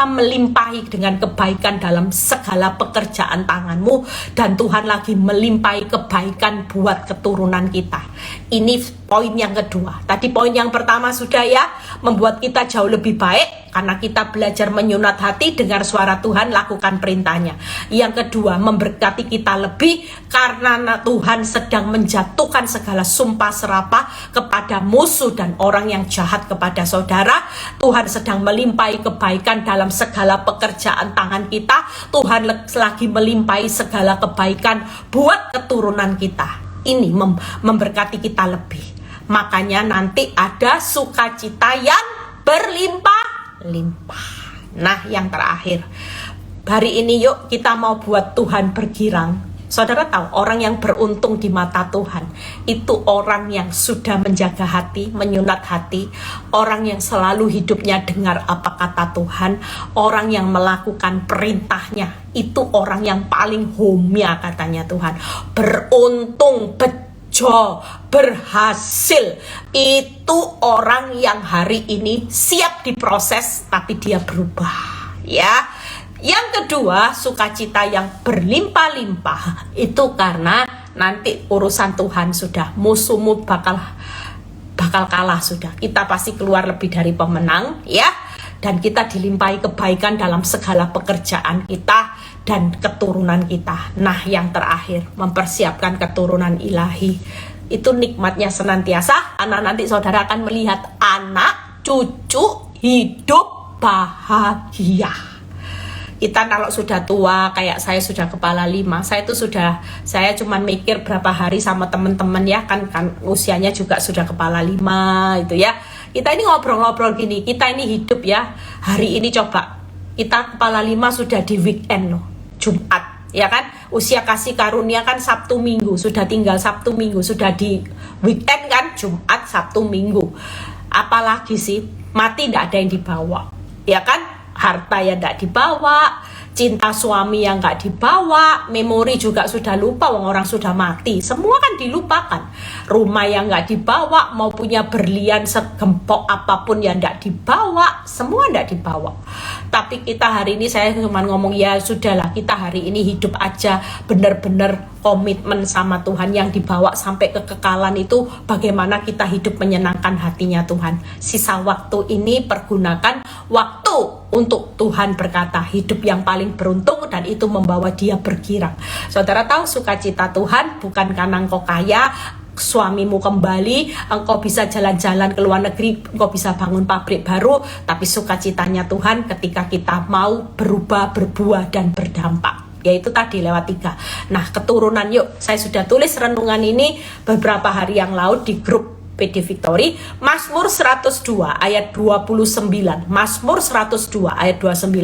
melimpahi dengan kebaikan dalam segala pekerjaan tanganmu, dan Tuhan lagi melimpahi kebaikan buat keturunan kita. Ini poin yang kedua. Tadi poin yang pertama sudah ya, membuat kita jauh lebih baik karena kita belajar menyunat hati, dengar suara Tuhan, lakukan perintahnya. Yang kedua, memberkati kita lebih karena Tuhan sedang menjatuhkan segala sumpah serapah kepada musuh dan orang yang jahat kepada saudara. Tuhan sedang melimpahi kebaikan dalam segala pekerjaan tangan kita. Tuhan lagi melimpahi segala kebaikan buat keturunan kita. Ini memberkati kita lebih. Makanya nanti ada sukacita yang berlimpah-limpah. Nah yang terakhir, hari ini yuk kita mau buat Tuhan bergirang. Saudara tahu, orang yang beruntung di mata Tuhan itu orang yang sudah menjaga hati, menyunat hati, orang yang selalu hidupnya dengar apa kata Tuhan, orang yang melakukan perintahnya. Itu orang yang paling homya katanya Tuhan. Beruntung, bejo, berhasil. Itu orang yang hari ini siap diproses tapi dia berubah ya. Yang kedua, sukacita yang berlimpah-limpah itu karena nanti urusan Tuhan sudah, musuhmu bakal kalah sudah. Kita pasti keluar lebih dari pemenang ya, dan kita dilimpahi kebaikan dalam segala pekerjaan kita dan keturunan kita. Nah yang terakhir, mempersiapkan keturunan ilahi. Itu nikmatnya senantiasa, karena nanti saudara akan melihat anak cucu hidup bahagia. Kita kalau sudah tua, kayak saya sudah kepala 5, saya cuma mikir berapa hari sama teman-teman ya, kan usianya juga sudah kepala 5 itu ya. Kita ini ngobrol-ngobrol gini, kita ini hidup ya. Hari ini coba, kita kepala 5 sudah di weekend loh, Jumat ya kan. Usia kasih karunia kan Sabtu Minggu, sudah tinggal Sabtu Minggu, sudah di weekend kan, Jumat, Sabtu, Minggu. Apalagi sih, mati tidak ada yang dibawa ya kan. Harta ya tidak dibawa, cinta suami yang nggak dibawa, memori juga sudah lupa, orang sudah mati, semua kan dilupakan. Rumah yang nggak dibawa, mau punya berlian segempok apapun yang nggak dibawa, semua nggak dibawa. Tapi kita hari ini, saya cuma ngomong ya sudahlah, kita hari ini hidup aja benar-benar komitmen sama Tuhan. Yang dibawa sampai kekekalan itu bagaimana kita hidup menyenangkan hatinya Tuhan. Sisa waktu ini pergunakan waktu untuk Tuhan berkata hidup yang paling beruntung, dan itu membawa dia bergirang. Saudara tahu sukacita Tuhan bukan karena engkau kaya, suamimu kembali, engkau bisa jalan-jalan ke luar negeri, engkau bisa bangun pabrik baru, tapi sukacitanya Tuhan ketika kita mau berubah, berbuah, dan berdampak. Yaitu tadi lewat 3. Nah, keturunan yuk, saya sudah tulis renungan ini beberapa hari yang lalu di grup PD Victory. Mazmur 102 ayat 29. Mazmur 102 ayat 29.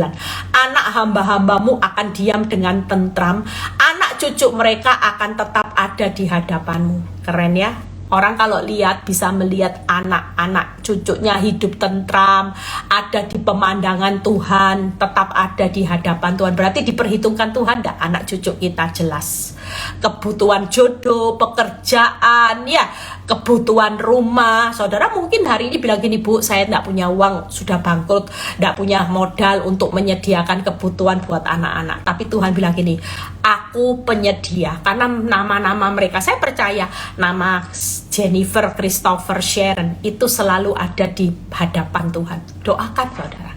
Anak hamba-hambamu akan diam dengan tentram, anak cucu mereka akan tetap ada di hadapanmu. Keren ya. Orang kalau lihat bisa melihat anak-anak cucunya hidup tentram, ada di pemandangan Tuhan, tetap ada di hadapan Tuhan. Berarti diperhitungkan Tuhan enggak anak cucu kita jelas. Kebutuhan jodoh, pekerjaan, ya, kebutuhan rumah. Saudara mungkin hari ini bilang gini, Bu, saya enggak punya uang, sudah bangkrut, enggak punya modal untuk menyediakan kebutuhan buat anak-anak. Tapi Tuhan bilang gini, aku penyedia. Karena nama-nama mereka, saya percaya nama Jennifer, Christopher, Sharon itu selalu ada di hadapan Tuhan. Doakan saudara.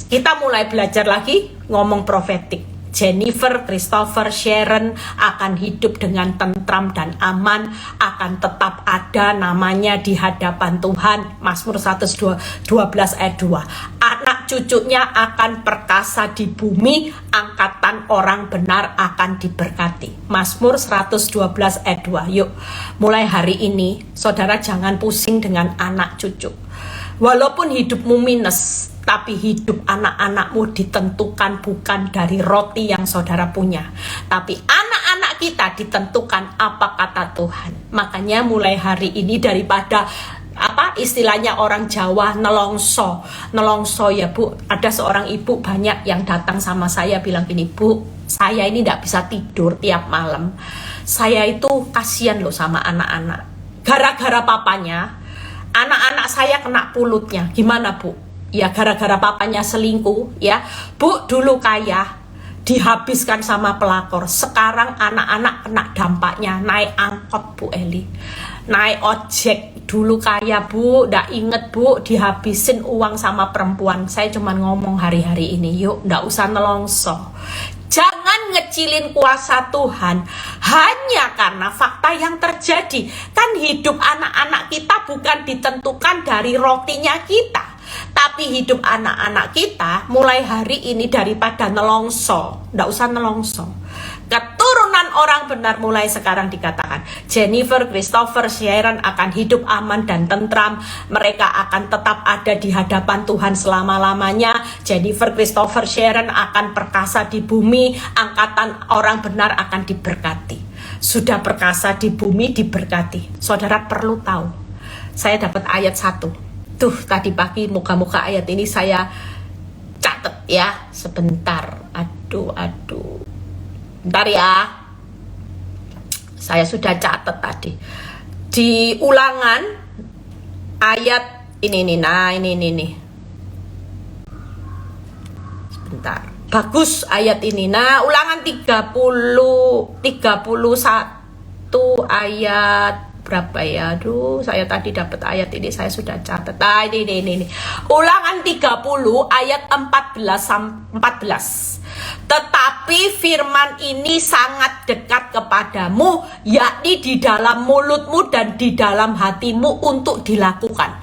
Kita mulai belajar lagi ngomong profetik. Jennifer, Christopher, Sharon akan hidup dengan tentram dan aman, akan tetap ada namanya di hadapan Tuhan. Mazmur 112 ayat 2. Anak cucunya akan perkasa di bumi, angkatan orang benar akan diberkati. Mazmur 112 ayat 2. Yuk, mulai hari ini saudara jangan pusing dengan anak cucu. Walaupun hidupmu minus, tapi hidup anak-anakmu ditentukan bukan dari roti yang saudara punya, tapi anak-anak kita ditentukan apa kata Tuhan. Makanya mulai hari ini, daripada apa istilahnya orang Jawa nelongso ya Bu, ada seorang ibu banyak yang datang sama saya bilang gini, Bu, saya ini tidak bisa tidur tiap malam, saya itu kasihan loh sama anak-anak, gara-gara papanya anak-anak saya kena pulutnya. Gimana Bu? Ya gara-gara papanya selingkuh ya Bu, dulu kaya dihabiskan sama pelakor, sekarang anak-anak kena dampaknya, naik angkot Bu Eli, naik ojek. Dulu kaya Bu, ndak inget Bu, dihabisin uang sama perempuan. Saya cuman ngomong hari-hari ini, yuk ndak usah nelongso, jangan ngecilin kuasa Tuhan hanya karena fakta yang terjadi. Kan hidup anak-anak kita bukan ditentukan dari rotinya kita, tapi hidup anak-anak kita mulai hari ini daripada nelongso, ndak usah nelongso. Keturunan orang benar mulai sekarang dikatakan. Jennifer, Christopher, Sharon akan hidup aman dan tentram. Mereka akan tetap ada di hadapan Tuhan selama-lamanya. Jennifer, Christopher, Sharon akan perkasa di bumi. Angkatan orang benar akan diberkati. Sudah perkasa di bumi, diberkati. Saudara perlu tahu, saya dapat ayat 1. Tuh tadi pagi muka-muka ayat ini saya catat ya. Sebentar. Aduh. Bentar ya. Saya sudah catat tadi. Di Ulangan ayat ini nih. Nah, ini. Sebentar. Bagus ayat ini. Nah, Ulangan 31 ayat berapa ya? Aduh, saya tadi dapat ayat ini, saya sudah catat. Nah, ini. Ulangan 30 ayat 14. Tetapi firman ini sangat dekat kepadamu, yakni di dalam mulutmu dan di dalam hatimu untuk dilakukan.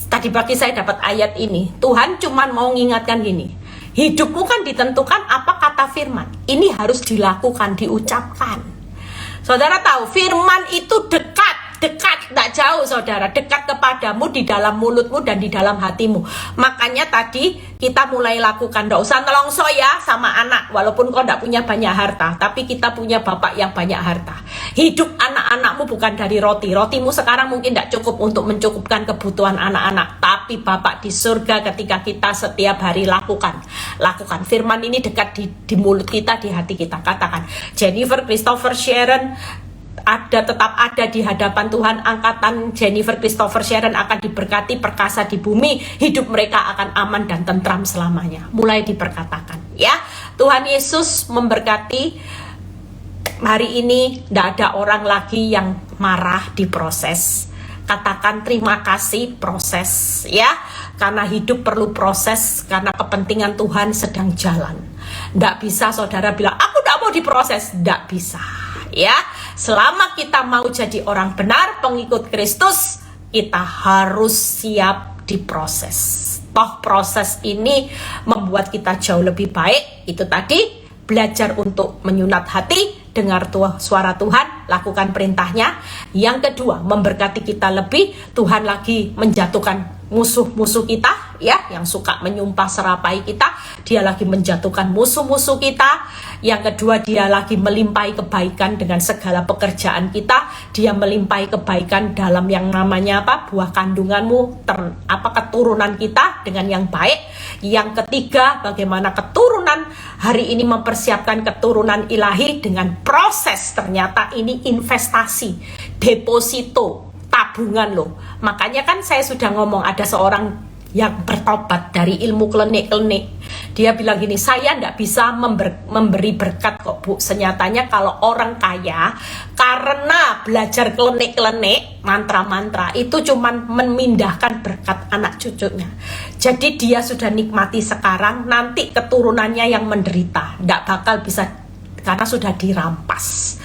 Tadi pagi saya dapat ayat ini. Tuhan cuma mau mengingatkan gini, hidupmu kan ditentukan apa kata firman. Ini harus dilakukan, diucapkan. Saudara tahu firman itu dekat, tidak jauh saudara, dekat kepadamu di dalam mulutmu dan di dalam hatimu. Makanya tadi kita mulai lakukan, tidak usah nelongso ya sama anak. Walaupun kau tidak punya banyak harta, tapi kita punya Bapak yang banyak harta. Hidup anak-anakmu bukan dari roti. Rotimu sekarang mungkin tidak cukup untuk mencukupkan kebutuhan anak-anak, Tapi Bapak di surga ketika kita setiap hari lakukan firman ini dekat di mulut kita, di hati kita. Katakan, Jennifer, Christopher, Sharon tetap ada di hadapan Tuhan. Angkatan Jennifer, Christopher, Sharon akan diberkati, perkasa di bumi. Hidup mereka akan aman dan tentram selamanya. Mulai diperkatakan ya. Tuhan Yesus memberkati. Hari ini tidak ada orang lagi yang marah di proses. Katakan terima kasih proses ya. Karena hidup perlu proses, karena kepentingan Tuhan sedang jalan. Tidak bisa saudara bilang, aku tidak mau diproses. Tidak bisa ya. Selama kita mau jadi orang benar, pengikut Kristus, kita harus siap diproses. Toh proses ini membuat kita jauh lebih baik. Itu tadi, belajar untuk menyunat hati, dengar suara Tuhan, lakukan perintahnya. Yang kedua, memberkati kita lebih. Tuhan lagi menjatuhkan musuh-musuh kita ya, yang suka menyumpah serapai kita. Dia lagi menjatuhkan musuh-musuh kita. Yang kedua, dia lagi melimpahi kebaikan dengan segala pekerjaan kita. Dia melimpahi kebaikan dalam yang namanya buah kandunganmu, keturunan kita dengan yang baik. Yang ketiga, bagaimana keturunan hari ini mempersiapkan keturunan ilahi dengan proses. Ternyata ini investasi, deposito, tabungan loh. Makanya kan saya sudah ngomong, ada seorang yang bertobat dari ilmu klenik-klenik. Dia bilang gini, saya tidak bisa memberi berkat kok Bu. Senyatanya kalau orang kaya, karena belajar klenik-klenik, mantra-mantra, itu cuman memindahkan berkat anak cucunya. Jadi dia sudah nikmati sekarang, nanti keturunannya yang menderita. Tidak bakal bisa, karena sudah dirampas.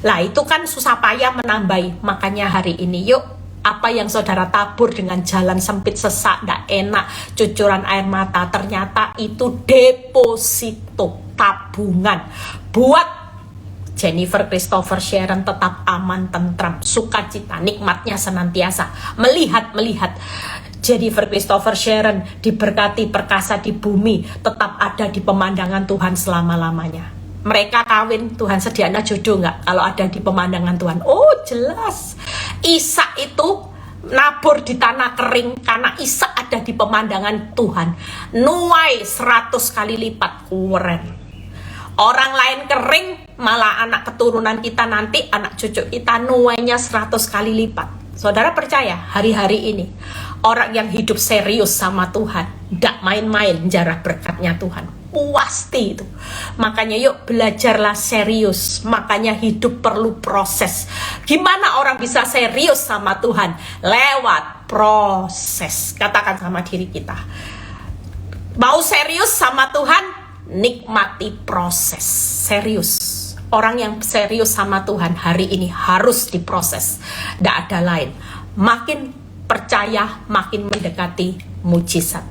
Lah itu kan susah payah menambahi. Makanya hari ini yuk, apa yang saudara tabur dengan jalan sempit, sesak, tidak enak, cucuran air mata, ternyata itu deposito, tabungan buat Jennifer, Christopher, Sharon tetap aman, tentram, sukacita, nikmatnya senantiasa. Melihat Jennifer, Christopher, Sharon diberkati, perkasa di bumi, tetap ada di pemandangan Tuhan selama-lamanya. Mereka kawin, Tuhan sediakan jodoh nggak? Kalau ada di pemandangan Tuhan, oh jelas. Ishak itu nabur di tanah kering karena Ishak ada di pemandangan Tuhan. Nuai 100 kali lipat, keren. Orang lain kering, malah anak keturunan kita nanti, anak cucu kita nuainya 100 kali lipat. Saudara percaya hari-hari ini orang yang hidup serius sama Tuhan, tidak main-main jarah berkatnya Tuhan. Pasti itu. Makanya yuk belajarlah serius. Makanya hidup perlu proses. Gimana orang bisa serius sama Tuhan? Lewat proses. Katakan sama diri kita, mau serius sama Tuhan, nikmati proses. Serius. Orang yang serius sama Tuhan hari ini harus diproses. Tidak ada lain. Makin percaya, makin mendekati mujizat.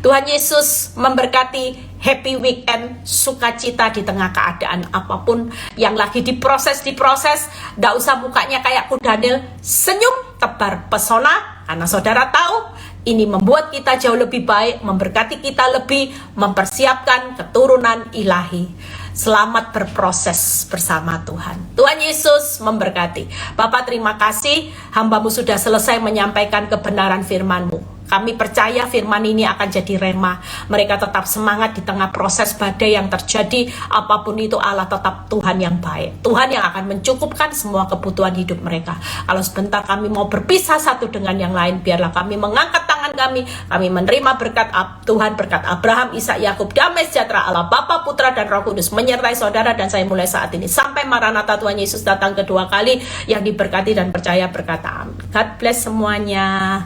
Tuhan Yesus memberkati. Happy weekend, sukacita di tengah keadaan apapun yang lagi diproses. Tidak usah mukanya kayak kuda Daniel, senyum, tebar pesona, karena saudara tahu ini membuat kita jauh lebih baik, memberkati kita lebih, mempersiapkan keturunan ilahi. Selamat berproses bersama Tuhan. Tuhan Yesus memberkati. Bapak terima kasih, hamba-Mu sudah selesai menyampaikan kebenaran firman-Mu. Kami percaya firman ini akan jadi rema. Mereka tetap semangat di tengah proses badai yang terjadi. Apapun itu, Allah tetap Tuhan yang baik. Tuhan yang akan mencukupkan semua kebutuhan hidup mereka. Kalau sebentar kami mau berpisah satu dengan yang lain, biarlah kami mengangkat tangan kami menerima berkat Tuhan, berkat Abraham, Ishak, Yakub, damai sejahtera Allah Bapa, Putra, dan Roh Kudus menyertai saudara dan saya mulai saat ini sampai Maranatha Tuhan Yesus datang kedua kali. Yang diberkati dan percaya berkata amin. God bless semuanya.